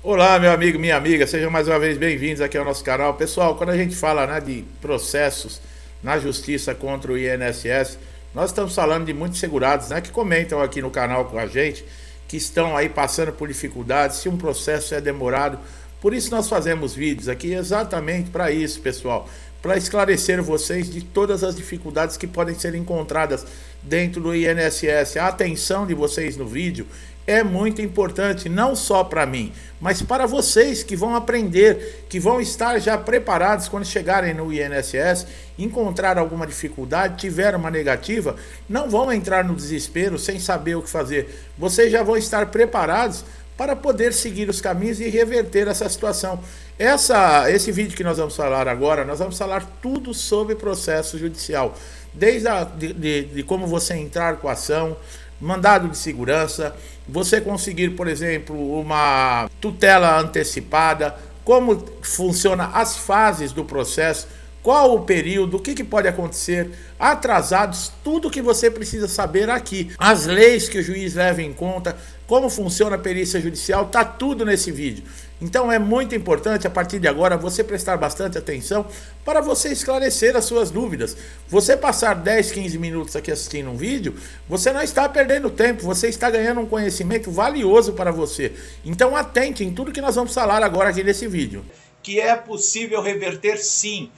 Olá, meu amigo, minha amiga, sejam mais uma vez bem-vindos aqui ao nosso canal. Pessoal, quando a gente fala, de processos na justiça contra o INSS, nós estamos falando de muitos segurados, que comentam aqui no canal com a gente, que estão aí passando por dificuldades, se um processo é demorado. Por isso nós fazemos vídeos aqui exatamente para isso, pessoal, para esclarecer vocês de todas as dificuldades que podem ser encontradas dentro do INSS. A atenção de vocês no vídeo é muito importante, não só para mim, mas para vocês que vão aprender, que vão estar já preparados quando chegarem no INSS, encontrar alguma dificuldade, tiver uma negativa, não vão entrar no desespero sem saber o que fazer. Vocês já vão estar preparados para poder seguir os caminhos e reverter essa situação. Esse vídeo que nós vamos falar agora, nós vamos falar tudo sobre processo judicial, desde de como você entrar com a ação, mandado de segurança, você conseguir, por exemplo, uma tutela antecipada, como funciona as fases do processo, qual o período, o que pode acontecer, atrasados, tudo que você precisa saber aqui. As leis que o juiz leva em conta, como funciona a perícia judicial, tá tudo nesse vídeo. Então é muito importante, a partir de agora, você prestar bastante atenção para você esclarecer as suas dúvidas. Você passar 10, 15 minutos aqui assistindo um vídeo, você não está perdendo tempo, você está ganhando um conhecimento valioso para você. Então atente em tudo que nós vamos falar agora aqui nesse vídeo. Que é possível reverter, sim,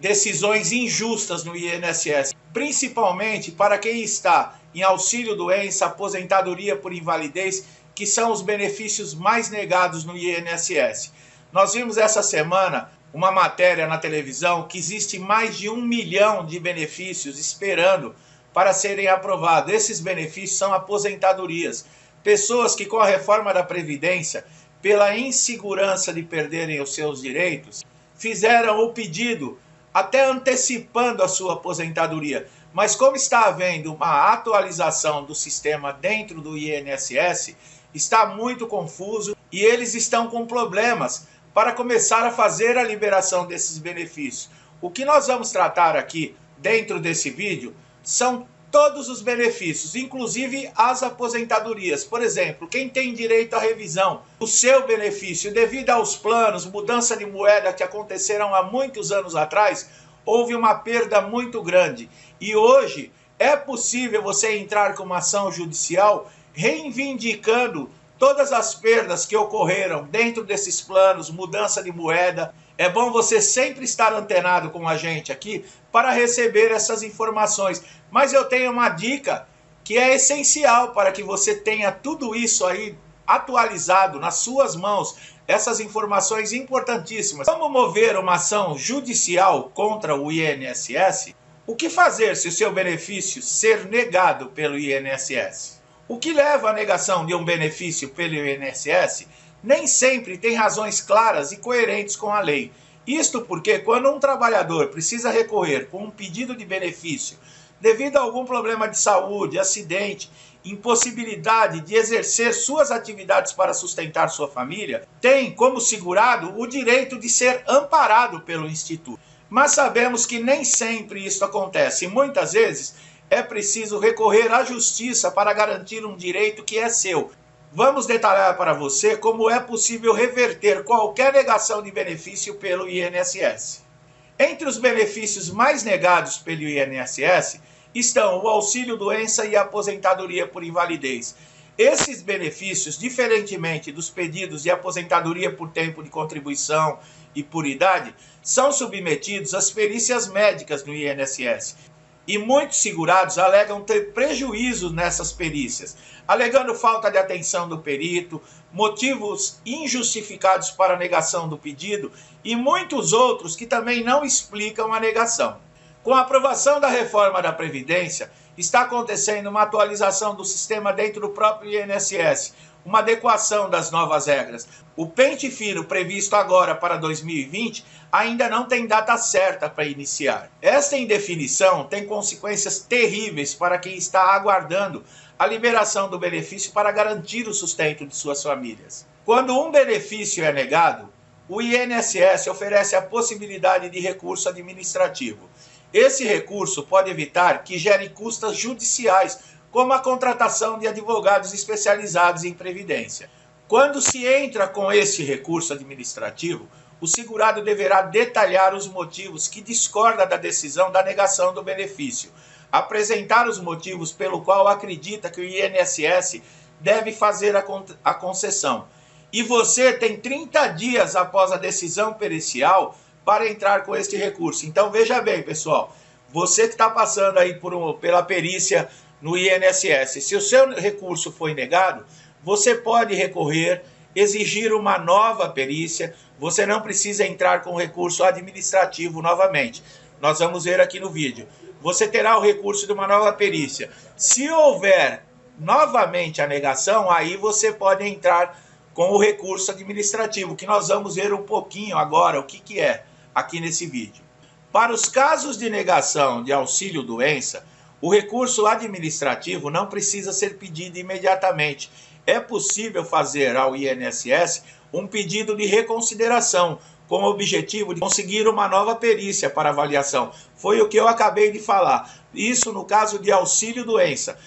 decisões injustas no INSS, principalmente para quem está em auxílio-doença, aposentadoria por invalidez, que são os benefícios mais negados no INSS. Nós vimos essa semana uma matéria na televisão que existe mais de 1 milhão de benefícios esperando para serem aprovados. Esses benefícios são aposentadorias. Pessoas que com a reforma da Previdência, pela insegurança de perderem os seus direitos, fizeram o pedido até antecipando a sua aposentadoria. Mas como está havendo uma atualização do sistema dentro do INSS, está muito confuso e eles estão com problemas para começar a fazer a liberação desses benefícios. O que nós vamos tratar aqui dentro desse vídeo são todos os benefícios, inclusive as aposentadorias. Por exemplo, quem tem direito à revisão do seu benefício devido aos planos, mudança de moeda que aconteceram há muitos anos atrás, houve uma perda muito grande. E hoje é possível você entrar com uma ação judicial reivindicando todas as perdas que ocorreram dentro desses planos, mudança de moeda. É bom você sempre estar antenado com a gente aqui para receber essas informações. Mas eu tenho uma dica que é essencial para que você tenha tudo isso aí atualizado nas suas mãos, essas informações importantíssimas. Como mover uma ação judicial contra o INSS? O que fazer se o seu benefício ser negado pelo INSS? O que leva à negação de um benefício pelo INSS nem sempre tem razões claras e coerentes com a lei. Isto porque quando um trabalhador precisa recorrer com um pedido de benefício devido a algum problema de saúde, acidente, impossibilidade de exercer suas atividades para sustentar sua família, tem como segurado o direito de ser amparado pelo Instituto. Mas sabemos que nem sempre isso acontece e muitas vezes é preciso recorrer à justiça para garantir um direito que é seu. Vamos detalhar para você como é possível reverter qualquer negação de benefício pelo INSS. Entre os benefícios mais negados pelo INSS estão o auxílio-doença e a aposentadoria por invalidez. Esses benefícios, diferentemente dos pedidos de aposentadoria por tempo de contribuição e por idade, são submetidos às perícias médicas no INSS. E muitos segurados alegam ter prejuízo nessas perícias, alegando falta de atenção do perito, motivos injustificados para a negação do pedido e muitos outros que também não explicam a negação. Com a aprovação da reforma da Previdência, está acontecendo uma atualização do sistema dentro do próprio INSS, uma adequação das novas regras. O pente fino previsto agora para 2020 ainda não tem data certa para iniciar. Esta indefinição tem consequências terríveis para quem está aguardando a liberação do benefício para garantir o sustento de suas famílias. Quando um benefício é negado, o INSS oferece a possibilidade de recurso administrativo. Esse recurso pode evitar que gere custas judiciais, como a contratação de advogados especializados em previdência. Quando se entra com esse recurso administrativo, o segurado deverá detalhar os motivos que discorda da decisão da negação do benefício, apresentar os motivos pelo qual acredita que o INSS deve fazer a concessão. E você tem 30 dias após a decisão pericial para entrar com este recurso. Então veja bem, pessoal, você que está passando aí pela perícia no INSS, se o seu recurso foi negado, você pode recorrer, exigir uma nova perícia, você não precisa entrar com recurso administrativo novamente. Nós vamos ver aqui no vídeo. Você terá o recurso de uma nova perícia. Se houver novamente a negação, aí você pode entrar com o recurso administrativo, que nós vamos ver um pouquinho agora o que é aqui nesse vídeo. Para os casos de negação de auxílio-doença, o recurso administrativo não precisa ser pedido imediatamente. É possível fazer ao INSS um pedido de reconsideração, com o objetivo de conseguir uma nova perícia para avaliação. Foi o que eu acabei de falar. Isso no caso de auxílio-doença.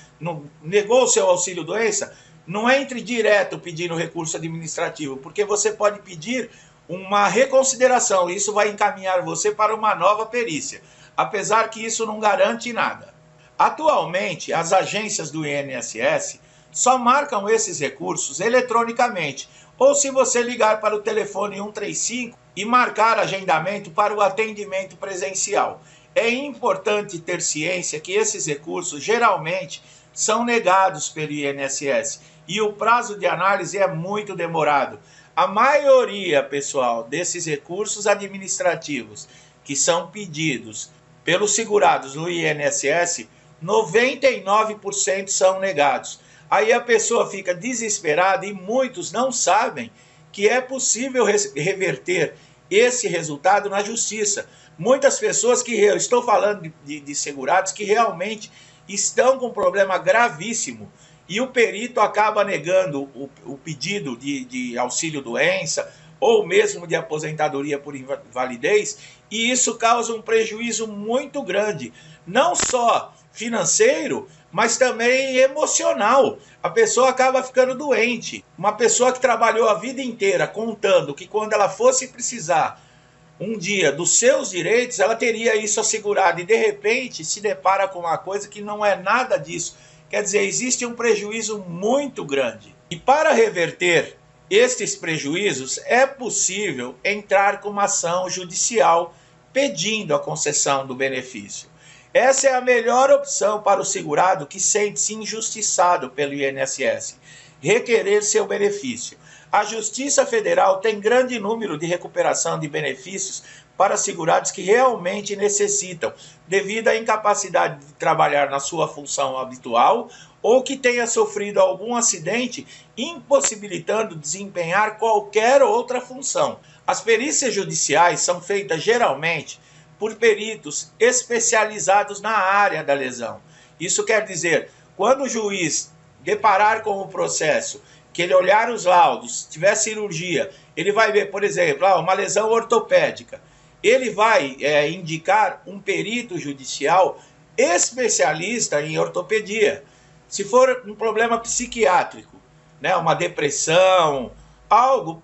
Negou o seu auxílio-doença? Não entre direto pedindo recurso administrativo, porque você pode pedir uma reconsideração. Isso vai encaminhar você para uma nova perícia, apesar que isso não garante nada. Atualmente, as agências do INSS só marcam esses recursos eletronicamente, ou se você ligar para o telefone 135 e marcar agendamento para o atendimento presencial. É importante ter ciência que esses recursos geralmente são negados pelo INSS e o prazo de análise é muito demorado. A maioria, pessoal, desses recursos administrativos que são pedidos pelos segurados no INSS, 99% são negados. Aí a pessoa fica desesperada e muitos não sabem que é possível reverter esse resultado na justiça. Muitas pessoas eu estou falando de segurados que realmente estão com um problema gravíssimo e o perito acaba negando o pedido de auxílio-doença ou mesmo de aposentadoria por invalidez, e isso causa um prejuízo muito grande, não só financeiro, mas também emocional. A pessoa acaba ficando doente. Uma pessoa que trabalhou a vida inteira contando que quando ela fosse precisar um dia dos seus direitos, ela teria isso assegurado e de repente se depara com uma coisa que não é nada disso. Quer dizer, existe um prejuízo muito grande. E para reverter estes prejuízos, é possível entrar com uma ação judicial pedindo a concessão do benefício. Essa é a melhor opção para o segurado que sente-se injustiçado pelo INSS, requerer seu benefício. A Justiça Federal tem grande número de recuperação de benefícios para segurados que realmente necessitam, devido à incapacidade de trabalhar na sua função habitual ou que tenha sofrido algum acidente impossibilitando desempenhar qualquer outra função. As perícias judiciais são feitas geralmente por peritos especializados na área da lesão. Isso quer dizer, quando o juiz deparar com o processo, que ele olhar os laudos, tiver cirurgia, ele vai ver, por exemplo, uma lesão ortopédica. Ele vai indicar um perito judicial especialista em ortopedia. Se for um problema psiquiátrico, né, uma depressão, algo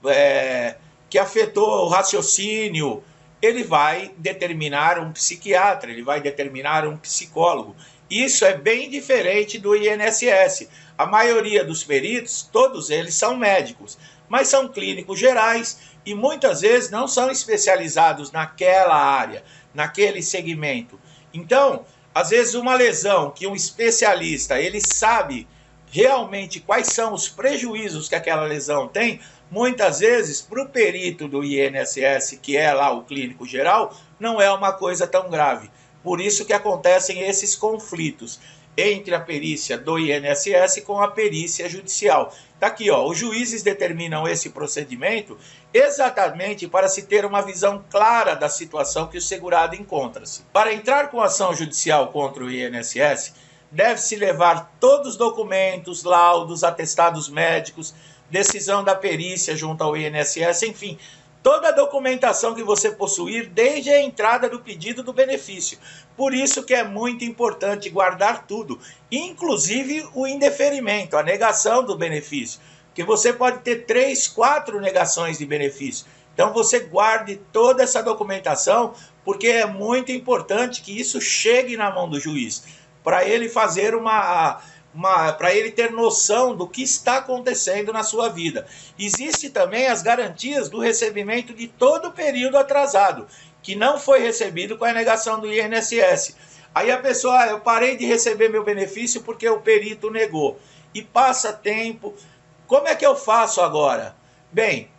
que afetou o raciocínio, ele vai determinar um psiquiatra, ele vai determinar um psicólogo. Isso é bem diferente do INSS. A maioria dos peritos, todos eles são médicos, mas são clínicos gerais e muitas vezes não são especializados naquela área, naquele segmento. Então, às vezes uma lesão que um especialista, ele sabe realmente quais são os prejuízos que aquela lesão tem, muitas vezes para o perito do INSS, que é lá o clínico geral, não é uma coisa tão grave. Por isso que acontecem esses conflitos entre a perícia do INSS com a perícia judicial. Está aqui, os juízes determinam esse procedimento exatamente para se ter uma visão clara da situação que o segurado encontra-se. Para entrar com ação judicial contra o INSS, deve-se levar todos os documentos, laudos, atestados médicos, decisão da perícia junto ao INSS, enfim, toda a documentação que você possuir desde a entrada do pedido do benefício. Por isso que é muito importante guardar tudo, inclusive o indeferimento, a negação do benefício, Porque você pode ter 3, 4 negações de benefício. Então você guarde toda essa documentação, porque é muito importante que isso chegue na mão do juiz, para ele fazer para ele ter noção do que está acontecendo na sua vida. Existe também as garantias do recebimento de todo o período atrasado, que não foi recebido com a negação do INSS. Aí a pessoa, eu parei de receber meu benefício porque o perito negou. E passa tempo. Como é que eu faço agora? Bem,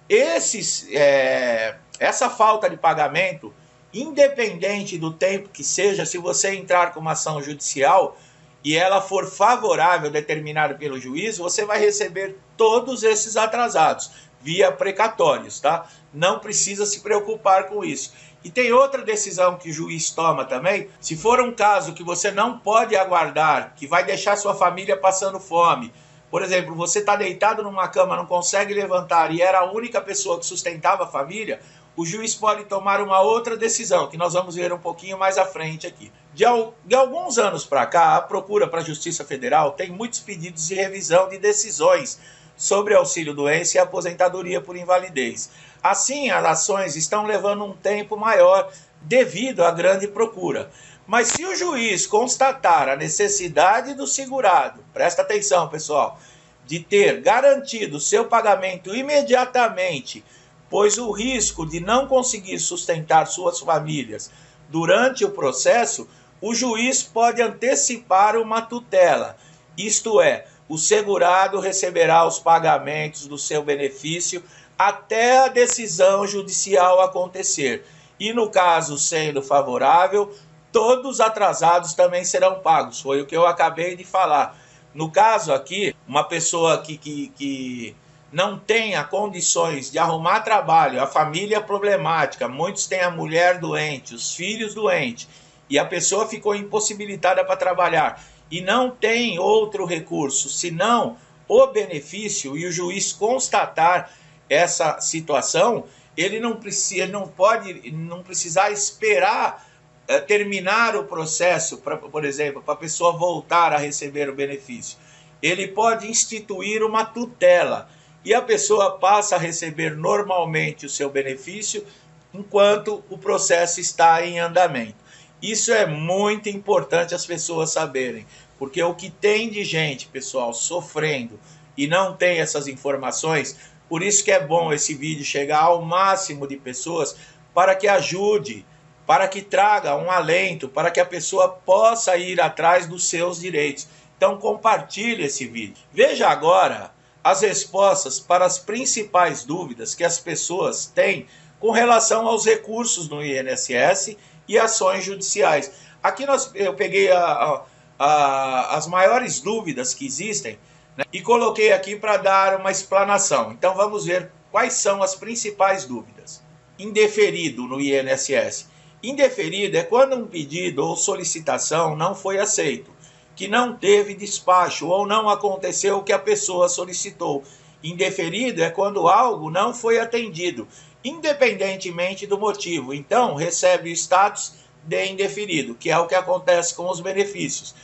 essa falta de pagamento, independente do tempo que seja, se você entrar com uma ação judicial e ela for favorável, determinada pelo juiz, você vai receber todos esses atrasados, via precatórios, tá? Não precisa se preocupar com isso. E tem outra decisão que o juiz toma também, se for um caso que você não pode aguardar, que vai deixar sua família passando fome. Por exemplo, você está deitado numa cama, não consegue levantar e era a única pessoa que sustentava a família, o juiz pode tomar uma outra decisão, que nós vamos ver um pouquinho mais à frente aqui. De alguns anos para cá, a Procura para a Justiça Federal tem muitos pedidos de revisão de decisões sobre auxílio-doença e aposentadoria por invalidez. Assim, as ações estão levando um tempo maior devido à grande procura. Mas se o juiz constatar a necessidade do segurado, presta atenção, pessoal, de ter garantido seu pagamento imediatamente, pois o risco de não conseguir sustentar suas famílias durante o processo, o juiz pode antecipar uma tutela. Isto é, o segurado receberá os pagamentos do seu benefício até a decisão judicial acontecer. E no caso sendo favorável, todos os atrasados também serão pagos. Foi o que eu acabei de falar. No caso aqui, uma pessoa que não tenha condições de arrumar trabalho, a família problemática, muitos têm a mulher doente, os filhos doentes, e a pessoa ficou impossibilitada para trabalhar e não tem outro recurso senão o benefício, e o juiz constatar essa situação, ele não precisar esperar terminar o processo, por exemplo, para a pessoa voltar a receber o benefício. Ele pode instituir uma tutela e a pessoa passa a receber normalmente o seu benefício enquanto o processo está em andamento. Isso é muito importante as pessoas saberem, porque o que tem de gente, pessoal, sofrendo e não tem essas informações, por isso que é bom esse vídeo chegar ao máximo de pessoas para que ajude, para que traga um alento, para que a pessoa possa ir atrás dos seus direitos. Então compartilhe esse vídeo. Veja agora as respostas para as principais dúvidas que as pessoas têm com relação aos recursos no INSS e ações judiciais. Aqui eu peguei as maiores dúvidas que existem, né, e coloquei aqui para dar uma explanação. Então vamos ver quais são as principais dúvidas. Indeferido no INSS. Indeferido é quando um pedido ou solicitação não foi aceito, que não teve despacho ou não aconteceu o que a pessoa solicitou. Indeferido é quando algo não foi atendido, independentemente do motivo. Então, recebe o status de indeferido, que é o que acontece com os benefícios.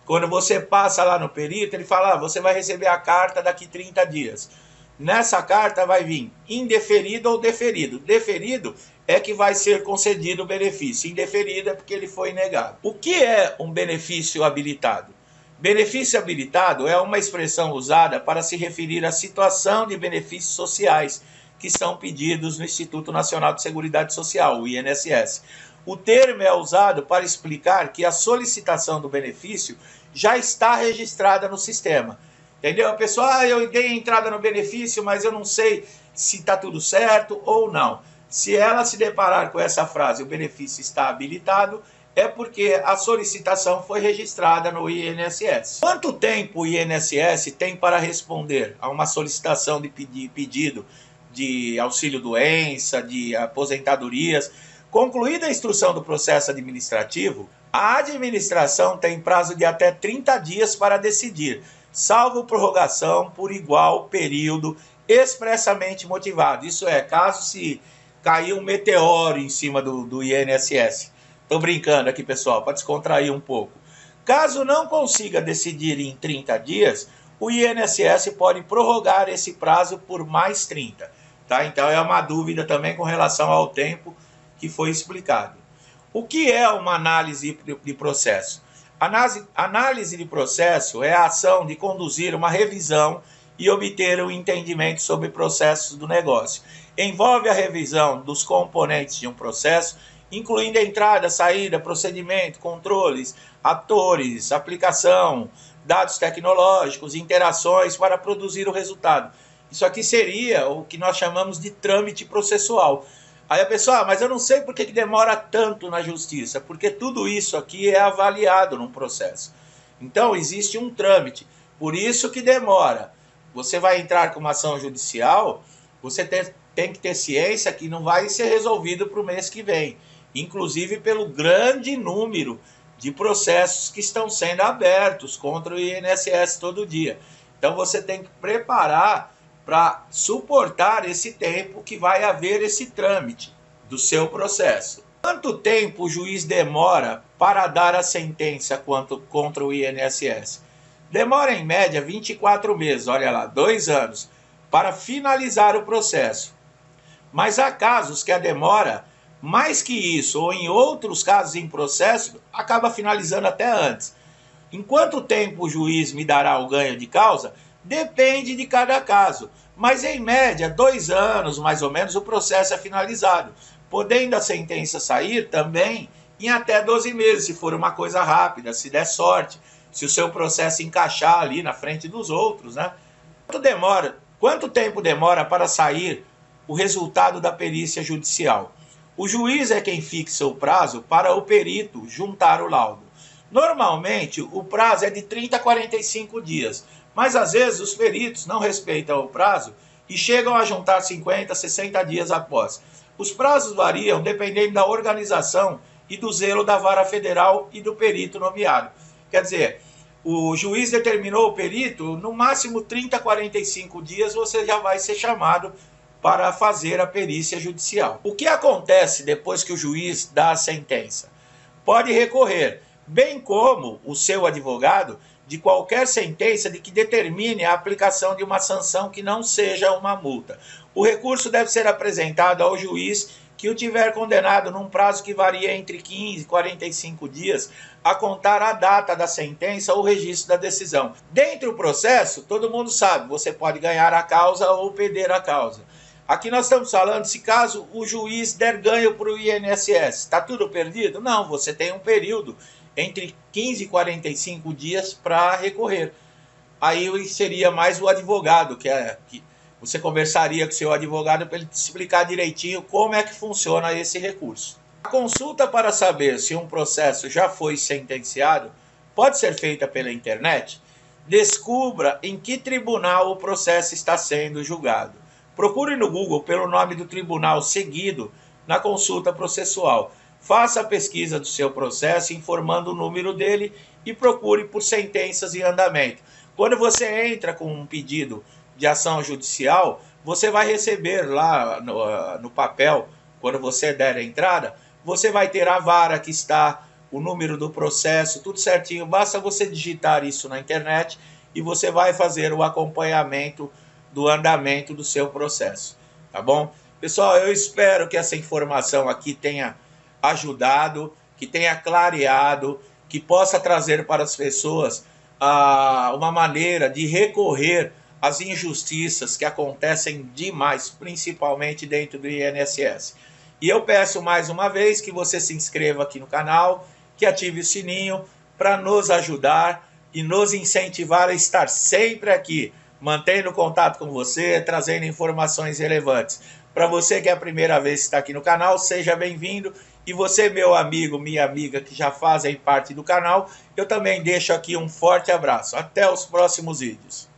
Quando você passa lá no perito, ele fala, você vai receber a carta daqui 30 dias. Nessa carta vai vir indeferido ou deferido. Deferido é que vai ser concedido o benefício. Indeferido é porque ele foi negado. O que é um benefício habilitado? Benefício habilitado é uma expressão usada para se referir à situação de benefícios sociais que são pedidos no Instituto Nacional de Seguridade Social, o INSS. O termo é usado para explicar que a solicitação do benefício já está registrada no sistema. Entendeu? A pessoa, eu dei entrada no benefício, mas eu não sei se está tudo certo ou não. Se ela se deparar com essa frase, o benefício está habilitado, é porque a solicitação foi registrada no INSS. Quanto tempo o INSS tem para responder a uma solicitação de pedido de auxílio-doença, de aposentadorias? Concluída a instrução do processo administrativo, a administração tem prazo de até 30 dias para decidir, salvo prorrogação por igual período expressamente motivado. Isso é, caso se cair um meteoro em cima do INSS. Estou brincando aqui, pessoal, para descontrair um pouco. Caso não consiga decidir em 30 dias, o INSS pode prorrogar esse prazo por mais 30. Tá? Então é uma dúvida também com relação ao tempo que foi explicado. O que é uma análise de processo? Análise de processo é a ação de conduzir uma revisão e obter um entendimento sobre processos do negócio. Envolve a revisão dos componentes de um processo, incluindo entrada, saída, procedimento, controles, atores, aplicação, dados tecnológicos, interações para produzir o resultado. Isso aqui seria o que nós chamamos de trâmite processual. Aí a pessoa, mas eu não sei por que demora tanto na justiça, porque tudo isso aqui é avaliado num processo. Então existe um trâmite, por isso que demora. Você vai entrar com uma ação judicial, você tem que ter ciência que não vai ser resolvido para o mês que vem, inclusive pelo grande número de processos que estão sendo abertos contra o INSS todo dia. Então você tem que preparar para suportar esse tempo que vai haver esse trâmite do seu processo. Quanto tempo o juiz demora para dar a sentença contra o INSS? Demora em média 24 meses, olha lá, 2 anos, para finalizar o processo. Mas há casos que a demora, mais que isso, ou em outros casos em processo, acaba finalizando até antes. Em quanto tempo o juiz me dará o ganho de causa? Depende de cada caso, mas em média 2 anos mais ou menos o processo é finalizado, podendo a sentença sair também em até 12 meses, se for uma coisa rápida, se der sorte, se o seu processo encaixar ali na frente dos outros, né? Quanto tempo demora para sair o resultado da perícia judicial? O juiz é quem fixa o prazo para o perito juntar o laudo. Normalmente o prazo é de 30 a 45 dias, mas às vezes os peritos não respeitam o prazo e chegam a juntar 50, 60 dias após. Os prazos variam dependendo da organização e do zelo da vara federal e do perito nomeado. Quer dizer, o juiz determinou o perito, no máximo 30 a 45 dias você já vai ser chamado para fazer a perícia judicial. O que acontece depois que o juiz dá a sentença? Pode recorrer, bem como o seu advogado, de qualquer sentença de que determine a aplicação de uma sanção que não seja uma multa. O recurso deve ser apresentado ao juiz que o tiver condenado num prazo que varia entre 15 e 45 dias a contar a data da sentença ou registro da decisão. Dentro do processo, todo mundo sabe, você pode ganhar a causa ou perder a causa. Aqui nós estamos falando se caso o juiz der ganho para o INSS, está tudo perdido? Não, você tem um período entre 15 e 45 dias para recorrer. Aí seria mais o advogado, que você conversaria com o seu advogado para ele te explicar direitinho como é que funciona esse recurso. A consulta para saber se um processo já foi sentenciado pode ser feita pela internet. Descubra em que tribunal o processo está sendo julgado. Procure no Google pelo nome do tribunal seguido na consulta processual. Faça a pesquisa do seu processo informando o número dele e procure por sentenças em andamento. Quando você entra com um pedido de ação judicial, você vai receber lá no papel, quando você der a entrada, você vai ter a vara que está, o número do processo, tudo certinho. Basta você digitar isso na internet e você vai fazer o acompanhamento do andamento do seu processo, tá bom? Pessoal, eu espero que essa informação aqui tenha ajudado, que tenha clareado, que possa trazer para as pessoas uma maneira de recorrer às injustiças que acontecem demais, principalmente dentro do INSS. E eu peço mais uma vez que você se inscreva aqui no canal, que ative o sininho para nos ajudar e nos incentivar a estar sempre aqui, mantendo contato com você, trazendo informações relevantes. Para você que é a primeira vez que está aqui no canal, seja bem-vindo. E você, meu amigo, minha amiga, que já fazem parte do canal, eu também deixo aqui um forte abraço. Até os próximos vídeos.